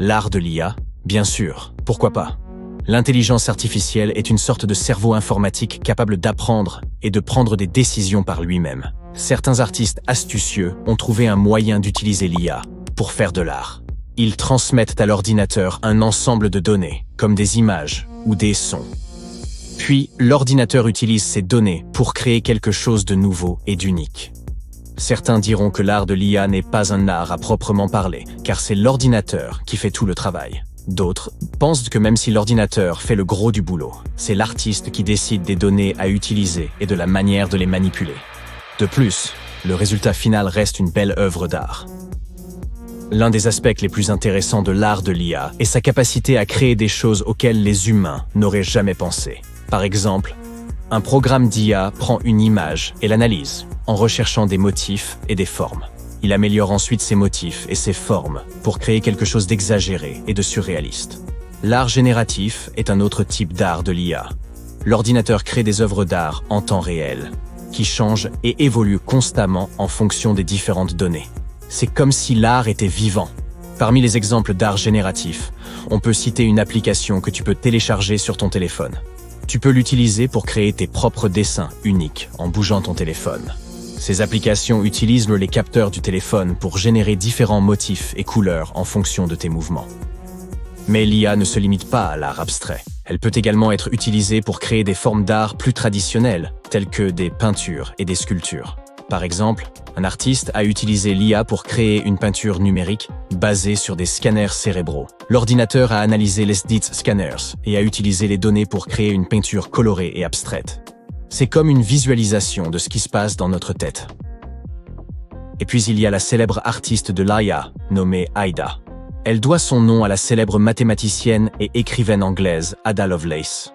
L'art de l'IA? Bien sûr, pourquoi pas? L'intelligence artificielle est une sorte de cerveau informatique capable d'apprendre et de prendre des décisions par lui-même. Certains artistes astucieux ont trouvé un moyen d'utiliser l'IA pour faire de l'art. Ils transmettent à l'ordinateur un ensemble de données, comme des images ou des sons. Puis, l'ordinateur utilise ces données pour créer quelque chose de nouveau et d'unique. Certains diront que l'art de l'IA n'est pas un art à proprement parler, car c'est l'ordinateur qui fait tout le travail. D'autres pensent que même si l'ordinateur fait le gros du boulot, c'est l'artiste qui décide des données à utiliser et de la manière de les manipuler. De plus, le résultat final reste une belle œuvre d'art. L'un des aspects les plus intéressants de l'art de l'IA est sa capacité à créer des choses auxquelles les humains n'auraient jamais pensé. Par exemple, un programme d'IA prend une image et l'analyse, en recherchant des motifs et des formes. Il améliore ensuite ces motifs et ces formes pour créer quelque chose d'exagéré et de surréaliste. L'art génératif est un autre type d'art de l'IA. L'ordinateur crée des œuvres d'art en temps réel, qui changent et évoluent constamment en fonction des différentes données. C'est comme si l'art était vivant. Parmi les exemples d'art génératif, on peut citer une application que tu peux télécharger sur ton téléphone. Tu peux l'utiliser pour créer tes propres dessins uniques en bougeant ton téléphone. Ces applications utilisent les capteurs du téléphone pour générer différents motifs et couleurs en fonction de tes mouvements. Mais l'IA ne se limite pas à l'art abstrait. Elle peut également être utilisée pour créer des formes d'art plus traditionnelles, telles que des peintures et des sculptures. Par exemple, un artiste a utilisé l'IA pour créer une peinture numérique basée sur des scanners cérébraux. L'ordinateur a analysé les dits scanners et a utilisé les données pour créer une peinture colorée et abstraite. C'est comme une visualisation de ce qui se passe dans notre tête. Et puis il y a la célèbre artiste de l'IA, nommée Ada. Elle doit son nom à la célèbre mathématicienne et écrivaine anglaise Ada Lovelace.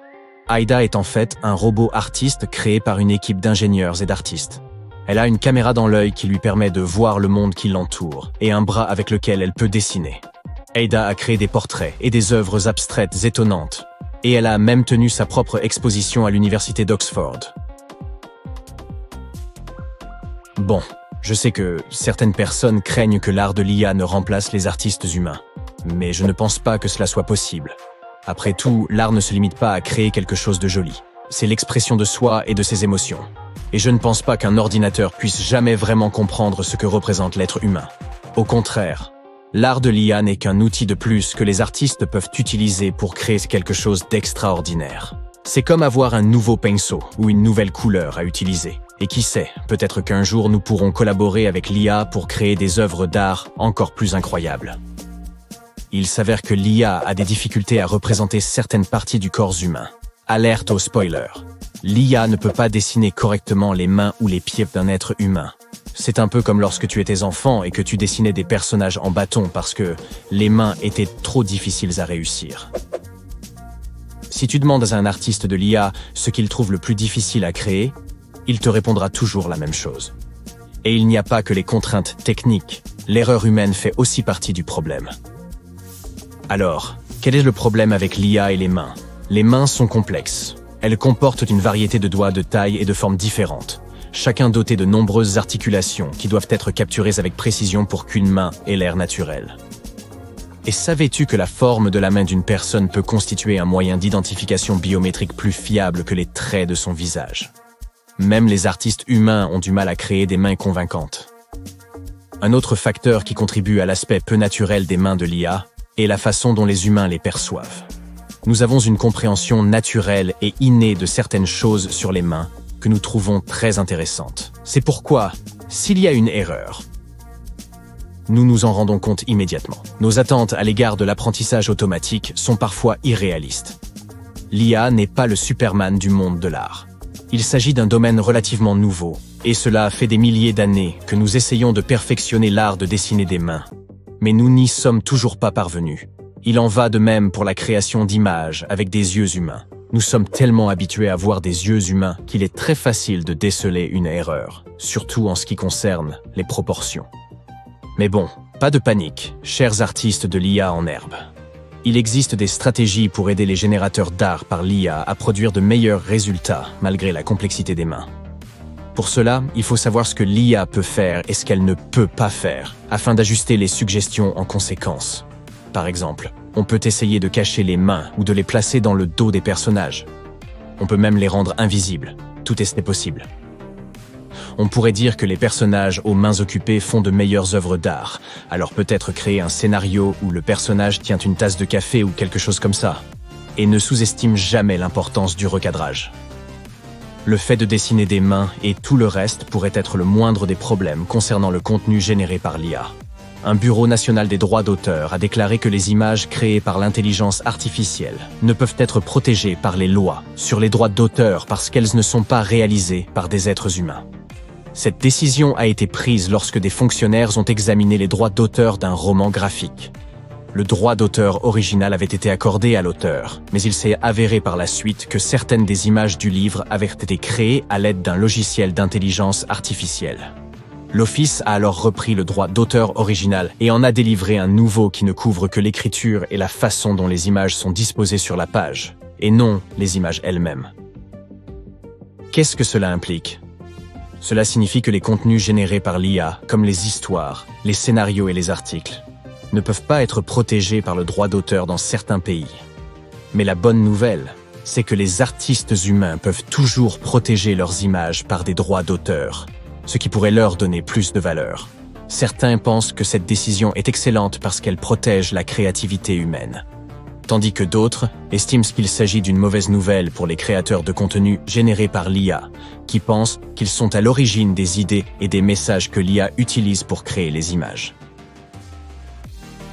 Ada est en fait un robot artiste créé par une équipe d'ingénieurs et d'artistes. Elle a une caméra dans l'œil qui lui permet de voir le monde qui l'entoure et un bras avec lequel elle peut dessiner. Ada a créé des portraits et des œuvres abstraites étonnantes, et elle a même tenu sa propre exposition à l'université d'Oxford. Bon, je sais que certaines personnes craignent que l'art de l'IA ne remplace les artistes humains, mais je ne pense pas que cela soit possible. Après tout, l'art ne se limite pas à créer quelque chose de joli. C'est l'expression de soi et de ses émotions. Et je ne pense pas qu'un ordinateur puisse jamais vraiment comprendre ce que représente l'être humain. Au contraire, l'art de l'IA n'est qu'un outil de plus que les artistes peuvent utiliser pour créer quelque chose d'extraordinaire. C'est comme avoir un nouveau pinceau ou une nouvelle couleur à utiliser. Et qui sait, peut-être qu'un jour nous pourrons collaborer avec l'IA pour créer des œuvres d'art encore plus incroyables. Il s'avère que l'IA a des difficultés à représenter certaines parties du corps humain. Alerte au spoiler. L'IA ne peut pas dessiner correctement les mains ou les pieds d'un être humain. C'est un peu comme lorsque tu étais enfant et que tu dessinais des personnages en bâton parce que les mains étaient trop difficiles à réussir. Si tu demandes à un artiste de l'IA ce qu'il trouve le plus difficile à créer, il te répondra toujours la même chose. Et il n'y a pas que les contraintes techniques, l'erreur humaine fait aussi partie du problème. Alors, quel est le problème avec l'IA et les mains? Les mains sont complexes. Elles comportent une variété de doigts de taille et de formes différentes, chacun doté de nombreuses articulations qui doivent être capturées avec précision pour qu'une main ait l'air naturelle. Et savais-tu que la forme de la main d'une personne peut constituer un moyen d'identification biométrique plus fiable que les traits de son visage? Même les artistes humains ont du mal à créer des mains convaincantes. Un autre facteur qui contribue à l'aspect peu naturel des mains de l'IA est la façon dont les humains les perçoivent. Nous avons une compréhension naturelle et innée de certaines choses sur les mains que nous trouvons très intéressantes. C'est pourquoi, s'il y a une erreur, nous nous en rendons compte immédiatement. Nos attentes à l'égard de l'apprentissage automatique sont parfois irréalistes. L'IA n'est pas le Superman du monde de l'art. Il s'agit d'un domaine relativement nouveau, et cela fait des milliers d'années que nous essayons de perfectionner l'art de dessiner des mains. Mais nous n'y sommes toujours pas parvenus. Il en va de même pour la création d'images avec des yeux humains. Nous sommes tellement habitués à voir des yeux humains qu'il est très facile de déceler une erreur, surtout en ce qui concerne les proportions. Mais bon, pas de panique, chers artistes de l'IA en herbe. Il existe des stratégies pour aider les générateurs d'art par l'IA à produire de meilleurs résultats malgré la complexité des mains. Pour cela, il faut savoir ce que l'IA peut faire et ce qu'elle ne peut pas faire, afin d'ajuster les suggestions en conséquence. par exemple. On peut essayer de cacher les mains ou de les placer dans le dos des personnages. On peut même les rendre invisibles. Tout est possible. On pourrait dire que les personnages aux mains occupées font de meilleures œuvres d'art, alors peut-être créer un scénario où le personnage tient une tasse de café ou quelque chose comme ça. Et ne sous-estime jamais l'importance du recadrage. Le fait de dessiner des mains et tout le reste pourrait être le moindre des problèmes concernant le contenu généré par l'IA. Un bureau national des droits d'auteur a déclaré que les images créées par l'intelligence artificielle ne peuvent être protégées par les lois sur les droits d'auteur parce qu'elles ne sont pas réalisées par des êtres humains. Cette décision a été prise lorsque des fonctionnaires ont examiné les droits d'auteur d'un roman graphique. Le droit d'auteur original avait été accordé à l'auteur, mais il s'est avéré par la suite que certaines des images du livre avaient été créées à l'aide d'un logiciel d'intelligence artificielle. L'Office a alors repris le droit d'auteur original et en a délivré un nouveau qui ne couvre que l'écriture et la façon dont les images sont disposées sur la page, et non les images elles-mêmes. Qu'est-ce que cela implique ? Cela signifie que les contenus générés par l'IA, comme les histoires, les scénarios et les articles, ne peuvent pas être protégés par le droit d'auteur dans certains pays. Mais la bonne nouvelle, c'est que les artistes humains peuvent toujours protéger leurs images par des droits d'auteur, ce qui pourrait leur donner plus de valeur. Certains pensent que cette décision est excellente parce qu'elle protège la créativité humaine, tandis que d'autres estiment qu'il s'agit d'une mauvaise nouvelle pour les créateurs de contenu générés par l'IA, qui pensent qu'ils sont à l'origine des idées et des messages que l'IA utilise pour créer les images.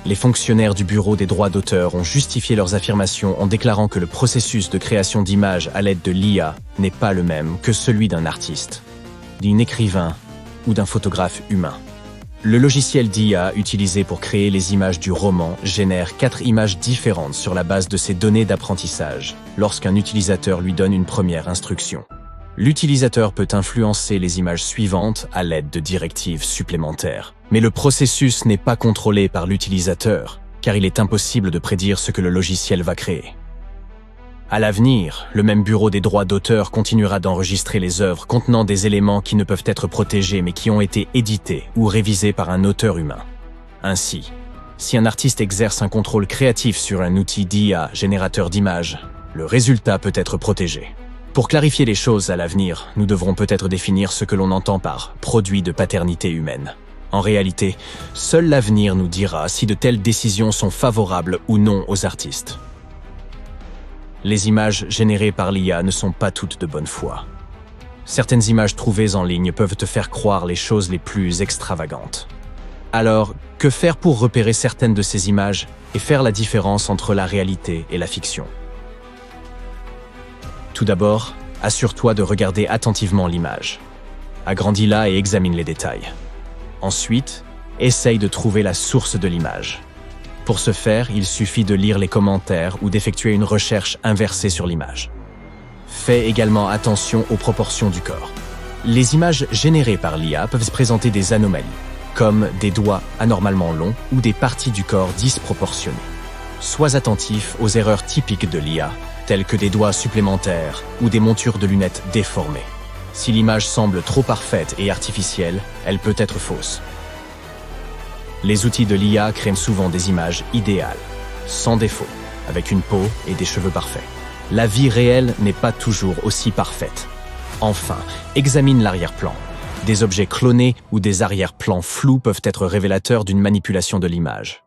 Les fonctionnaires du Bureau des droits d'auteur ont justifié leurs affirmations en déclarant que le processus de création d'images à l'aide de l'IA n'est pas le même que celui d'un artiste, d'un écrivain ou d'un photographe humain. Le logiciel d'IA utilisé pour créer les images du roman génère 4 images différentes sur la base de ses données d'apprentissage lorsqu'un utilisateur lui donne une première instruction. L'utilisateur peut influencer les images suivantes à l'aide de directives supplémentaires. Mais le processus n'est pas contrôlé par l'utilisateur, car il est impossible de prédire ce que le logiciel va créer. À l'avenir, le même bureau des droits d'auteur continuera d'enregistrer les œuvres contenant des éléments qui ne peuvent être protégés mais qui ont été édités ou révisés par un auteur humain. Ainsi, si un artiste exerce un contrôle créatif sur un outil d'IA générateur d'images, le résultat peut être protégé. Pour clarifier les choses à l'avenir, nous devrons peut-être définir ce que l'on entend par « produit de paternité humaine ». En réalité, seul l'avenir nous dira si de telles décisions sont favorables ou non aux artistes. Les images générées par l'IA ne sont pas toutes de bonne foi. Certaines images trouvées en ligne peuvent te faire croire les choses les plus extravagantes. Alors, que faire pour repérer certaines de ces images et faire la différence entre la réalité et la fiction ? Tout d'abord, assure-toi de regarder attentivement l'image. Agrandis-la et examine les détails. Ensuite, essaye de trouver la source de l'image. Pour ce faire, il suffit de lire les commentaires ou d'effectuer une recherche inversée sur l'image. Fais également attention aux proportions du corps. Les images générées par l'IA peuvent présenter des anomalies, comme des doigts anormalement longs ou des parties du corps disproportionnées. Sois attentif aux erreurs typiques de l'IA, telles que des doigts supplémentaires ou des montures de lunettes déformées. Si l'image semble trop parfaite et artificielle, elle peut être fausse. Les outils de l'IA créent souvent des images idéales, sans défaut, avec une peau et des cheveux parfaits. La vie réelle n'est pas toujours aussi parfaite. Enfin, examine l'arrière-plan. Des objets clonés ou des arrière-plans flous peuvent être révélateurs d'une manipulation de l'image.